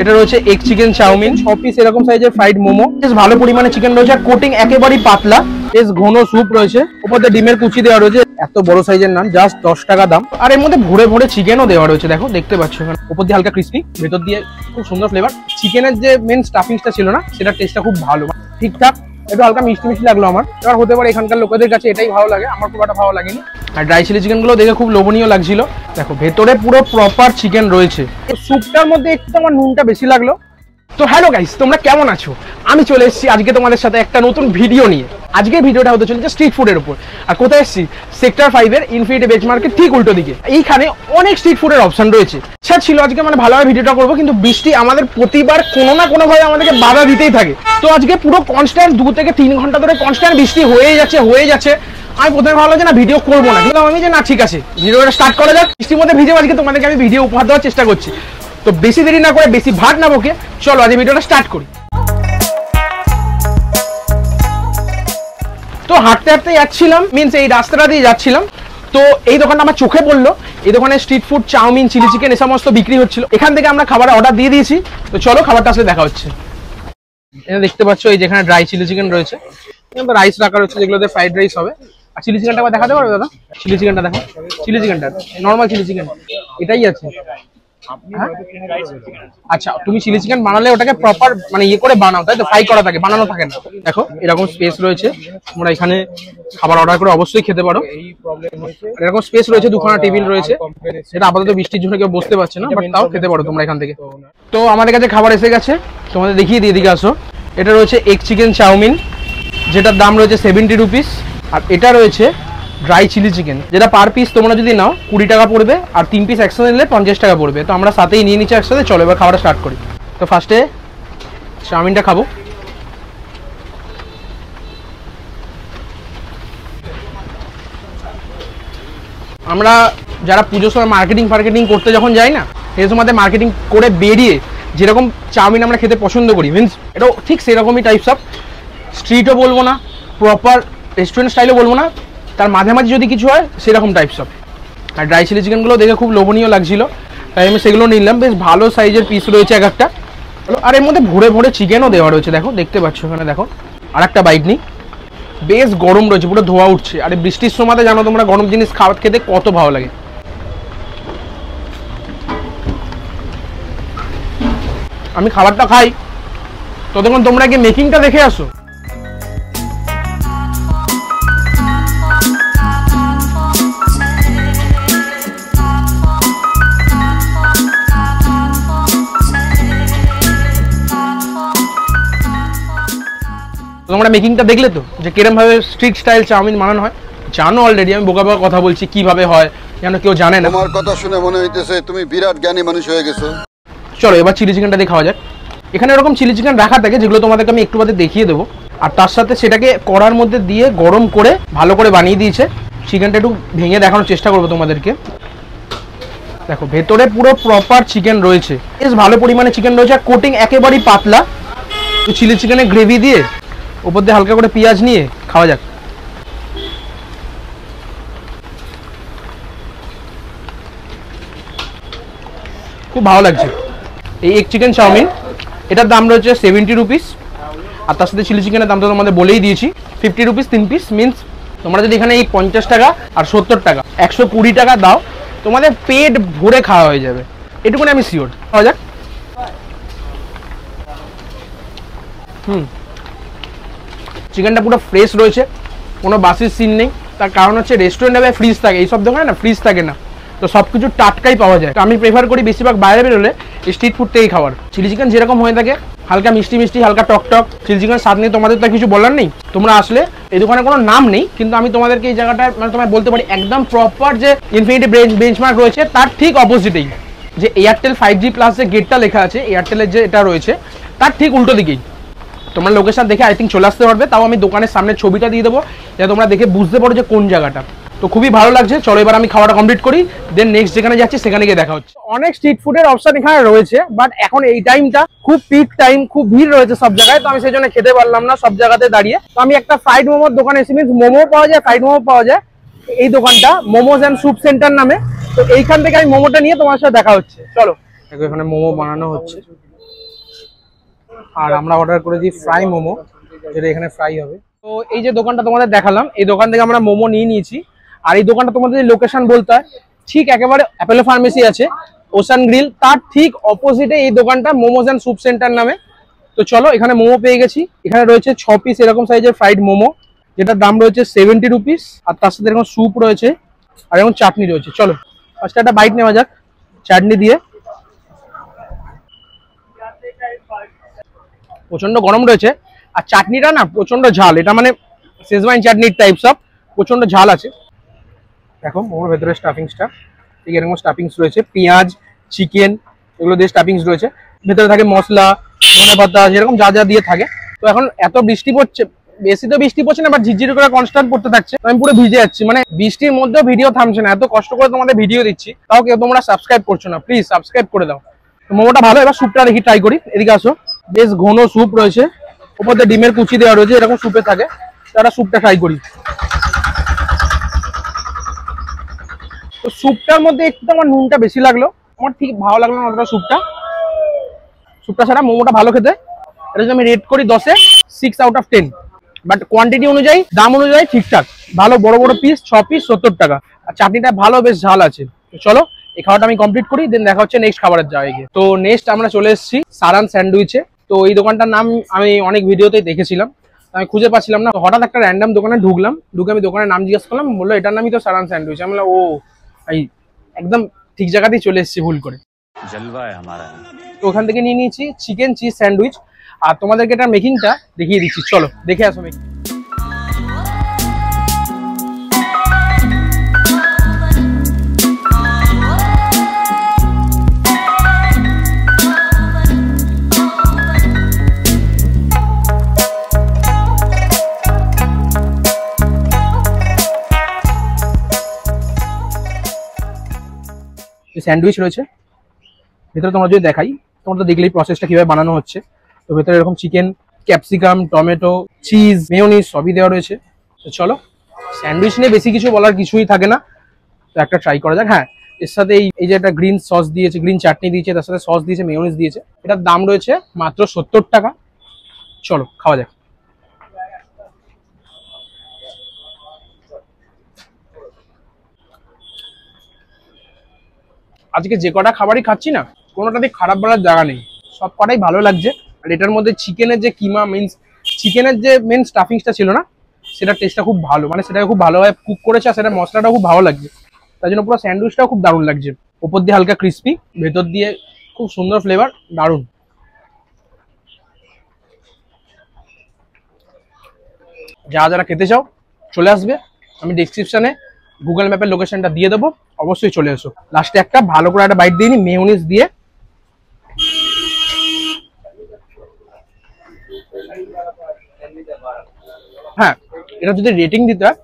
এটা রয়েছে egg chicken chowmein, 6 piece এরকম সাইজের ফ্রাইড মোমো, বেশ ভালো পরিমাণে চিকেন রয়েছে, আর কোটিং একেবারেই পাতলা, বেশ ঘন স্যুপ রয়েছে, উপর দিয়ে ডিমের কুচি দেওয়া রয়েছে। এত বড় সাইজের নান, জাস্ট 10 টাকা দাম। আর এর মধ্যে ভরে ভরে চিকেনও দেওয়া রয়েছে, দেখো দেখতে পাচ্ছ এখানে, উপর দিয়ে হালকা ক্রিস্পি, ভেতর দিয়ে খুব সুন্দর ফ্লেভার। চিকেনের যে মেন স্টাফিংসটা ছিল না, সেটার টেস্টটা খুব ভালো, ঠিকঠাক, একটু হালকা মিষ্টি মিষ্টি লাগলো আমার। এবার হতে পারে এখানকার লোকেদের কাছে এটাই ভালো লাগে, আমার খুব একটা ভালো লাগেনি। আর ড্রাই চিলি চিকেন গুলো দেখে খুব লোভনীয় লাগছিল, দেখো ভেতরে পুরো প্রপার চিকেন রয়েছে। স্যুপটার মধ্যে একটু আমার নুনটা বেশি লাগলো। তো হ্যালো গাইস, তোমরা কেমন আছো? আমি চলে এসেছি আজকে তোমাদের সাথে একটা নতুন ভিডিও নিয়ে। আজকের ভিডিওটা হতে চলেছে স্ট্রিট ফুডের উপর। আর কোথায় এসেছি? সেক্টর 5 এর ইনফিনিটি বেঞ্চ মার্কেট ঠিক উল্টো দিকে। এইখানে অনেক স্ট্রিট ফুডের অপশন রয়েছে। ইচ্ছা ছিল আজকে মানে ভালোভাবে ভিডিওটা করবো, কিন্তু বৃষ্টি আমাদের প্রতিবার কোনো না কোনোভাবে আমাদেরকে বাধা দিতেই থাকে। তো আজকে পুরো কনস্ট্যান্ট 2 থেকে 3 ঘন্টা ধরে কনস্ট্যান্ট বৃষ্টি হয়ে যাচ্ছে। আমি প্রথমে ভাবলাম যে না ভিডিও করবো না, কিন্তু আমি যে না ঠিক আছে ভিডিওটা স্টার্ট করা যাক। বৃষ্টির মধ্যে ভিডিও আজকে তোমাদেরকে আমি ভিডিও উপহার দেওয়ার চেষ্টা করছি। তো বেশি দেরি না করে, বেশি ভাট না বকে, চলো আজ ভিডিওটা স্টার্ট করি। তো হাঁটতে হাঁটতে যাচ্ছিলাম, মিনস এই রাস্তাটা দিয়ে যাচ্ছিলাম, তো এই দোকানটা আমার চোখে পড়লো। এই দোকানে street food, chow mein, chilli chicken এ সমস্ত বিক্রি হচ্ছিল। এখান থেকে আমরা খাবার অর্ডার দিয়ে দিয়েছি। তো চলো খাবারটা আসলে দেখা হচ্ছে। এখানে দেখতে পাচ্ছ এই যেখানে ড্রাই চিলি চিকেন রয়েছে, রাইস রাখা রয়েছে যেগুলোতে ফ্রাইড রাইস হবে। আর চিলি চিকেনটা আবার দেখাতে পারবে দাদা? চিলি চিকেনটা দেখো, চিলি চিকেনটা নর্মাল চিলি চিকেন এটাই আছে। আচ্ছা, তুমি চিলি চিকেন বানালে ওটাকে প্রপার মানে ইয়ে করে বানাও, তাই তো? ফ্রাই করা থাকে, বানানো থাকে না। দেখো এরকম স্পেস রয়েছে, তোমরা এখানে খাবার অর্ডার করে অবশ্যই খেতে পারো। এরকম স্পেস রয়েছে, দুখানা টেবিল রয়েছে। এটা আপাতত বৃষ্টির জন্য কেউ বসতে পারছে না, বাট তাও খেতে পারো তোমরা এখান থেকে। তো আমাদের কাছে খাবার এসে গেছে, তোমাদের দেখিয়ে দিয়ে এদিকে আসো। এটা রয়েছে এগ চিকেন চাউমিন, যেটার দাম রয়েছে 70 রুপিস। আর এটা রয়েছে ড্রাই চিলি চিকেন, যেটা পার পিস তোমরা যদি নাও 20 টাকা পড়বে, আর 3 পিস একসাথে নিলে 50 টাকা পড়বে। তো আমরা সাথেই নিয়ে নিচ্ছি একসাথে। চলো এবার খাওয়াটা স্টার্ট করি। তো ফার্স্টে চাউমিনটা খাবো। আমরা যারা পুজোর সময় মার্কেটিং করতে যখন যাই না, সেই সময় মার্কেটিং করে বেরিয়ে যেরকম চাউমিন আমরা খেতে পছন্দ করি, মিনস এটাও ঠিক সেরকমই টাইপস অফ। স্ট্রিটও বলবো না, প্রপার রেস্টুরেন্ট স্টাইলও বলবো না, তার মাঝামাঝি যদি কিছু হয় সেরকম টাইপস অফ। আর ড্রাই চিলি চিকেনগুলো দেখে খুব লোভনীয় লাগছিল, তাই আমি সেগুলো নিলাম। বেশ ভালো সাইজের পিস রয়েছে এক একটা। আর এর মধ্যে ভরে ভরে চিকেনও দেওয়া রয়েছে, দেখো দেখতে পাচ্ছ এখানে। দেখো আর একটা বাইট নিই, বেশ গরম রয়েছে, পুরো ধোয়া উঠছে। আর বৃষ্টির সময় জানো তোমরা গরম জিনিস খাবার খেতে কত ভালো লাগে। আমি খাবারটা খাই, ততক্ষণ তোমরা কি মেকিংটা দেখে আসো। তোমরা মেকিংটা দেখলে তো, যে কিরম ভাবে স্ট্রিট স্টাইল চাউমিন বানানো হয়? জানো অলরেডি, আমি বোকা বোকা কথা বলছি, কিভাবে হয় যেন কেউ জানে না। তোমার কথা শুনে মনে হইতেছে তুমি বিরাট জ্ঞানী মানুষ হয়ে গেছো। চলো এবার চিলি চিকেনটা দিয়ে খাওয়া যাক। এখানে এরকম চিলি চিকেন রাখা থাকে, যেগুলো তোমাদেরকে আমি একটু বাদে দেখিয়ে দেবো। আর তার সাথে সেটাকে কড়ার মধ্যে দিয়ে গরম করে ভালো করে বানিয়ে দিয়েছে। চিকেনটা একটু ভেঙে দেখানোর চেষ্টা করবো তোমাদেরকে। দেখো ভেতরে পুরো প্রপার চিকেন রয়েছে, বেশ ভালো পরিমাণে চিকেন রয়েছে, আর কোটিং একেবারেই পাতলা। তো চিলি চিকেনের গ্রেভি দিয়ে উপর দিয়ে হালকা করে পেঁয়াজ নিয়ে খাওয়া যাক। খুব ভালো লাগছে। এই এগ চিকেন চাউমিন, এটার দাম রয়েছে 70 রুপিস। আর তার সাথে চিলি চিকেনের দামটা তোমাদের বলেই দিয়েছি, 50 রুপিস 3 পিস। মিনস তোমরা যদি এখানে এই 50 টাকা আর 70 টাকা 120 টাকা দাও, তোমাদের পেট ভরে খাওয়া হয়ে যাবে, এটুকুনি আমি শিওর। খাওয়া যাক। চিকেনটা পুরো ফ্রেশ রয়েছে, কোনো বাসির সিন নেই। তার কারণ হচ্ছে রেস্টুরেন্টে ফ্রিজ থাকে, এইসব দোকানে না ফ্রিজ থাকে না, তো সব কিছু টাটকাই পাওয়া যায়। তো আমি প্রেফার করি বেশিরভাগ বাইরে বেরোলে স্ট্রিট ফুড থেকেই খাবার। চিলি চিকেন যেরকম হয়ে থাকে, হালকা মিষ্টি মিষ্টি, হালকা টক টক চিলি চিকেন স্বাদ নিয়ে তোমাদের তো কিছু বলার নেই। তোমরা আসলে এই দোকানে কোনো নাম নেই, কিন্তু আমি তোমাদেরকে এই জায়গাটা মানে তোমায় বলতে পারি একদম প্রপার যে ইনফিনিটি বেঞ্চমার্ক রয়েছে তার ঠিক অপোজিটেই, যে এয়ারটেল 5G প্লাস যে গেটটা লেখা আছে, এয়ারটেলের যে এটা রয়েছে তার ঠিক উল্টো দিকেই। তোমরা লোকেশন দেখে আই থিঙ্ক চলে আসতে পারবে। তাও আমি দোকানের সামনে ছবিটা দিয়ে দেবো, যাতে তোমরা দেখে বুঝতে পারো যে কোন জায়গাটা। তো খুবই ভালো লাগছে। চলো এবার আমি খাওয়াটা কমপ্লিট করি, দেন নেক্সট যেখানে যাচ্ছি সেখানে গিয়ে দেখা হচ্ছে। অনেক স্ট্রিট ফুডের অপশন এখানে রয়েছে, বাট এখন এই টাইমটা খুব পিক টাইম, খুব ভিড় রয়েছে সব জায়গায়। তো আমি সেই জন্য খেতে পারলাম না সব জায়গাতে দাঁড়িয়ে। তো আমি একটা ফ্রাইড মোমোর দোকানে এসে, মিনস মোমো পাওয়া যায়, ফ্রাইড মোমো পাওয়া যায়। এই দোকানটা মোমোজ অ্যান্ড স্যুপ সেন্টার নামে। তো এইখান থেকে আমি মোমোটা নিয়ে তোমার সাথে দেখা হচ্ছে। চলো, এখানে মোমো বানানো হচ্ছে। আর আমরা অর্ডার করেছি ফ্রাই মোমো, যেটা এখানে ফ্রাই হবে। তো এই যে দোকানটা তোমাদের দেখালাম, এই দোকান থেকে আমরা মোমো নিয়ে নিয়েছি। আর এই দোকানটা তোমাদের লোকেশন বলতে হয়, ঠিক একেবারে অ্যাপেলো ফার্মেসি আছে, ওশান গ্রিল, তার ঠিক অপোজিটে এই দোকানটা, মোমোজ অ্যান্ড স্যুপ সেন্টার নামে। তো চলো, এখানে মোমো পেয়ে গেছি। এখানে রয়েছে 6 পিস এরকম সাইজের ফ্রাইড মোমো, যেটার দাম রয়েছে 70 রুপিস। আর তার সাথে এরকম স্যুপ রয়েছে আর এরকম চাটনি রয়েছে। চলো ফার্স্টে একটা বাইট নেওয়া যাক চাটনি দিয়ে। প্রচন্ড গরম রয়েছে আর চাটনিটা না প্রচন্ড ঝাল, এটা মানে শেজওয়ান চাটনির টাইপস অফ, প্রচন্ড ঝাল আছে। দেখো মোমোর ভেতরে স্টাফিংসটা ঠিক এরকম স্টাফিংস রয়েছে, পেঁয়াজ, চিকেন, এগুলো দিয়ে স্টাফিংস রয়েছে। ভেতরে থাকে মশলা, ধনেপাতা, যেরকম যা যা দিয়ে থাকে। তো এখন এত বৃষ্টি পড়ছে, বেশি তো বৃষ্টি পড়ছে না, বাট ঝিরঝির করে কনস্ট্যান্ট পড়তে থাকছে। আমি পুরো ভিজে যাচ্ছি, মানে বৃষ্টির মধ্যেও ভিডিও থামছে না। এত কষ্ট করে তোমাদের ভিডিও দিচ্ছি, তাও কেউ তোমরা সাবস্ক্রাইব করছো না, প্লিজ সাবস্ক্রাইব করে দাও। তো মোমোটা ভালো, এবার স্যুপটা দেখি ট্রাই করি। এদিকে আসো, বেশ ঘন স্যুপ রয়েছে, উপর দিয়ে ডিমের কুচি দেওয়া রয়েছে, এরকম স্যুপে থাকে। তারা স্যুপটা ট্রাই করি। তো স্যুপটার মধ্যে একটু আমার নুনটা বেশি লাগলো, আমার ঠিক ভালো লাগলো না অতটা স্যুপটা। স্যুপটা ছাড়া মোমোটা ভালো খেতে। এটা যদি আমি রেট করি 10-এ 6 আউট অফ 10। বাট কোয়ান্টিটি অনুযায়ী, দাম অনুযায়ী ঠিকঠাক ভালো। বড় বড় পিস 6 পিস 70 টাকা। আর চাটনিটা ভালো, বেশ ঝাল আছে। তো চলো এই খাওয়াটা আমি কমপ্লিট করি, দেন দেখা হচ্ছে নেক্সট খাবারের জায়গায় গিয়ে। তো নেক্সট আমরা চলে এসেছি সারান স্যান্ডউইচে। তো এই দোকানটার নাম আমি অনেক ভিডিওতেই দেখেছিলাম, আমি খুঁজে পাচ্ছিলাম না। হঠাৎ একটা র্যান্ডম দোকানে ঢুকলাম, ঢুকে আমি দোকানের নাম জিজ্ঞেস করলাম, বললো এটার নামই তো সারান স্যান্ডউইচ। আমি বললাম ও এই একদম ঠিক জায়গাতেই চলে এসেছি ভুল করে। তো ওখান থেকে নিয়ে নিয়েছি চিকেন চিজ স্যান্ডউইচ। আর তোমাদেরকে এটা মেকিংটা দেখিয়ে দিচ্ছি, চলো দেখে আসো মেকিং। স্যান্ডউইচ রয়েছে ভেতরে, তোমরা যদি দেখাই, তোমরা তো দেখলেই প্রসেসটা কিভাবে বানানো হচ্ছে। তো ভেতরে এরকম chicken, capsicum, tomato, cheese, mayonnaise সবই দেওয়া রয়েছে। তো চলো, স্যান্ডউইচ নিয়ে বেশি কিছু বলার কিছুই থাকে না, তো একটা ট্রাই করা যাক। হ্যাঁ, এর সাথে এই যে একটা গ্রিন সস দিয়েছে, গ্রিন চাটনি দিয়েছে, তার সাথে সস দিয়েছে, মেয়োনিজ দিয়েছে। এটার দাম রয়েছে মাত্র 70 টাকা। চলো খাওয়া যাক। আজকে যে কটা খাবারই খাচ্ছি না, কোনোটাতেই খারাপ বলার জায়গা নেই, সব কটাই ভালো লাগছে। আর এটার মধ্যে চিকেনের যে কিমা মিন্স, চিকেনের যে মেন স্টাফিংসটা ছিল না, সেটার টেস্টটা খুব ভালো, মানে সেটাকে খুব ভালোভাবে কুক করেছে। আর সেটা মশলাটাও খুব ভালো লাগছে, তাই জন্য পুরো স্যান্ডউইচটাও খুব দারুণ লাগছে। ওপর দিয়ে হালকা ক্রিস্পি, ভেতর দিয়ে খুব সুন্দর ফ্লেভার, দারুণ। যারা খেতে চাও চলে আসবে, আমি ডেসক্রিপশনে গুগল ম্যাপের লোকেশনটা দিয়ে দেবো, অবশ্যই চলে এসো। লাস্টে একটা ভালো করে একটা বাইট দিয়ে নি মেয়োনিজ দিয়ে। হ্যাঁ, এটা যদি রেটিং দিতে হয়,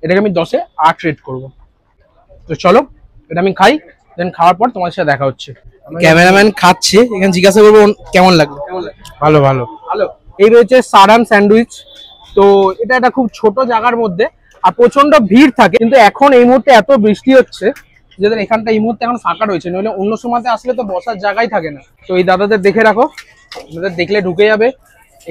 এটাকে আমি 10-এ 8 রেট করবো। তো চলো এটা আমি খাই, দেন খাওয়ার পর তোমার সাথে দেখা হচ্ছে। ক্যামেরাম্যান খাচ্ছে, এখানে জিজ্ঞাসা করবো কেমন লাগলো। ভালো ভালো ভালো। এই রয়েছে সারান স্যান্ডউইচ। তো এটা একটা খুব ছোট জায়গার মধ্যে, আর প্রচন্ড ভিড় থাকে। কিন্তু এখন এই মুহূর্তে এত বৃষ্টি হচ্ছে, যাদের এখানটা এই মুহূর্তে এখন ফাঁকা রয়েছে, নইলে অন্য সময়তে আসলে তো বসার জায়গাই থাকে না। তো এই দাদাদের দেখে রাখো, আপনাদের দেখলে ঢুকে যাবে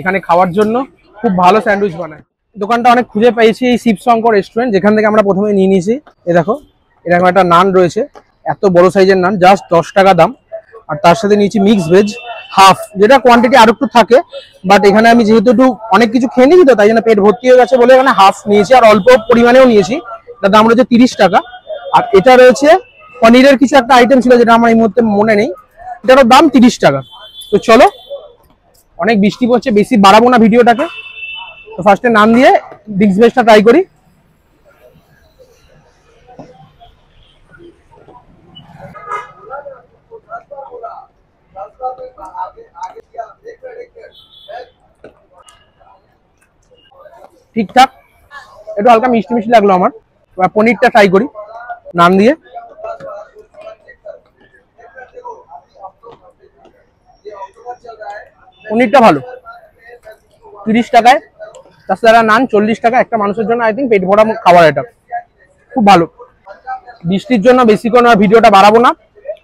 এখানে খাওয়ার জন্য। খুব ভালো স্যান্ডউইচ বানায়। দোকানটা অনেক খুঁজে পেয়েছি, এই শিবশঙ্কর রেস্টুরেন্ট, যেখান থেকে আমরা প্রথমে নিয়ে নিয়েছি। এ দেখো এরকম একটা নান রয়েছে, এত বড় সাইজের নান, জাস্ট 10 টাকা দাম। আর তার সাথে নিয়েছি মিক্স ভেজ হাফ, যেটা কোয়ান্টিটি আরো একটু থাকে, বাট এখানে আমি যেহেতু একটু অনেক কিছু খেয়ে নিয়েছি, তো তাই জন্য পেট ভর্তি হয়ে গেছে বলে এখানে হাফ নিয়েছি। আর অল্প পরিমাণেও নিয়েছি, এটার দাম রয়েছে 30 টাকা। আর এটা রয়েছে পনিরের কিছু একটা আইটেম ছিল, যেটা আমার এই মুহূর্তে মনে নেই, এটারও দাম 30 টাকা। তো চলো, অনেক বৃষ্টি পড়ছে, বেশি বাড়াবো না ভিডিওটাকে। তো ফার্স্টে নান দিয়ে মিক্স ভেজটা ট্রাই করি। ঠিকঠাক, একটু হালকা মিষ্টি মিষ্টি লাগলো আমার। পনিরটা ট্রাই করি নান দিয়ে। পনিরটা ভালো, 30 টাকায়, তাছাড়া নান 40 টাকা। একটা মানুষের জন্য আই থিঙ্ক পেট ভরা খাবার, এটা খুব ভালো। বৃষ্টির জন্য বেশিক্ষণ ভিডিওটা বাড়াবো না,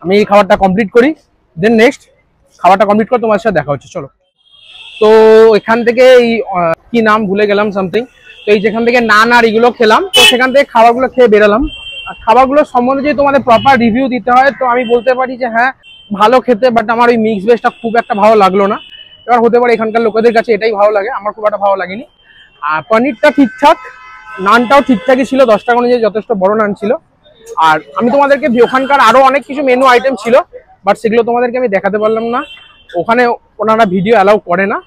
আমি এই খাবারটা কমপ্লিট করি, দেন নেক্সট খাবারটা কমপ্লিট করে তোমার সাথে দেখা হচ্ছে। চলো। তো এখান থেকে এই কি নাম ভুলে গেলাম সামথিং। তো এই যেখান থেকে নান আর এগুলো খেলাম, তো সেখান থেকে খাবারগুলো খেয়ে বেরালাম। আর খাবারগুলোর সম্বন্ধে যদি তোমাদের প্রপার রিভিউ দিতে হয় তো আমি বলতে পারি যে হ্যাঁ ভালো খেতে, বাট আমার ওই মিক্স ভেজটা খুব একটা ভালো লাগলো না। এবার হতে পারে এখানকার লোকেদের কাছে এটাই ভালো লাগে, আমার খুব একটা ভালো লাগেনি। আর পনিরটা ঠিকঠাক, নানটাও ঠিকঠাকই ছিল, 10 টাকা অনুযায়ী যথেষ্ট বড় নান ছিল। আর আমি তোমাদেরকে ওখানকার আরো অনেক কিছু মেনু আইটেম ছিল, বাট সেগুলো তোমাদেরকে আমি দেখাতে পারলাম না, ওখানে ওনারা ভিডিও অ্যালাউ করে না।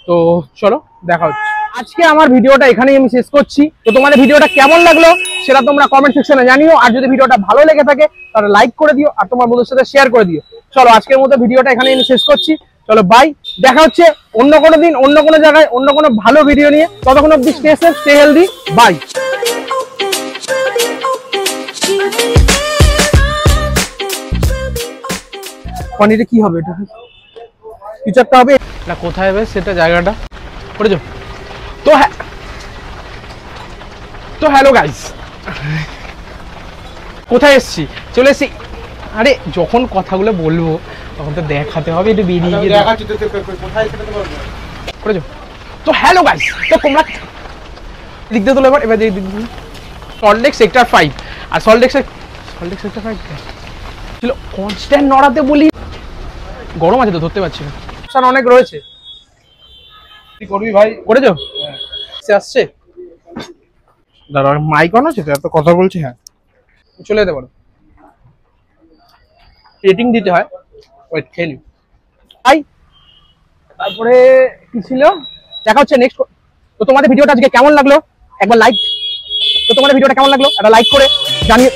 তো চলো দেখা হচ্ছে। আজকে আমার ভিডিওটা এখানেই আমি শেষ করছি। তো তোমাদের ভিডিওটা কেমন লাগলো সেটা তোমরা কমেন্ট সেকশনে জানিও। আর যদি ভিডিওটা ভালো লেগে থাকে তাহলে লাইক করে দিও আর তোমার বন্ধুদের সাথে শেয়ার করে দিও। চলো আজকের মতো ভিডিওটা এখানেই আমি শেষ করছি। চলো বাই, দেখা হচ্ছে অন্য কোনো দিন, অন্য কোনো জায়গায়, অন্য কোনো ভালো ভিডিও নিয়ে। ততক্ষণ অব্দি stay safe, stay healthy, bye. পনিরে কি হবে এটা, কিছু একটা হবে না, কোথায় হবে সেটা জায়গাটা করে যাও। তো হ্যালো গাইস, কোথায় এসছি, চলে এসছি। আরে যখন কথাগুলো বলবো তখন তো দেখাতে হবে, একটু বেরিয়ে গিয়ে করে যাও। তো হ্যালো গাইস, তো তোমরা দিক দিয়ে তোলো এবার দিক দিয়ে সল্টলেক সেক্টর 5। আর সল্টলেক সেক্টর 5 ছিল কনস্ট্যান্ট নড়াতে বলি, গরম আছে তো ধরতে পারছি না, অনেক রয়েছে। কি করবি ভাই, করে যাও। সে আসছে, দাঁড়া মাইক অন আছে তো, এত কথা বলছি। হ্যাঁ চলে যেতে পারো, রেটিং দিতে হয়। ওয়েট খেলি তাই, তারপরে কি ছিল, দেখা হচ্ছে নেক্সট। তো তোমাদের ভিডিওটা আজকে কেমন লাগলো একবার লাইক, তো তোমাদের ভিডিওটা কেমন লাগলো একটা লাইক করে জানিয়ে।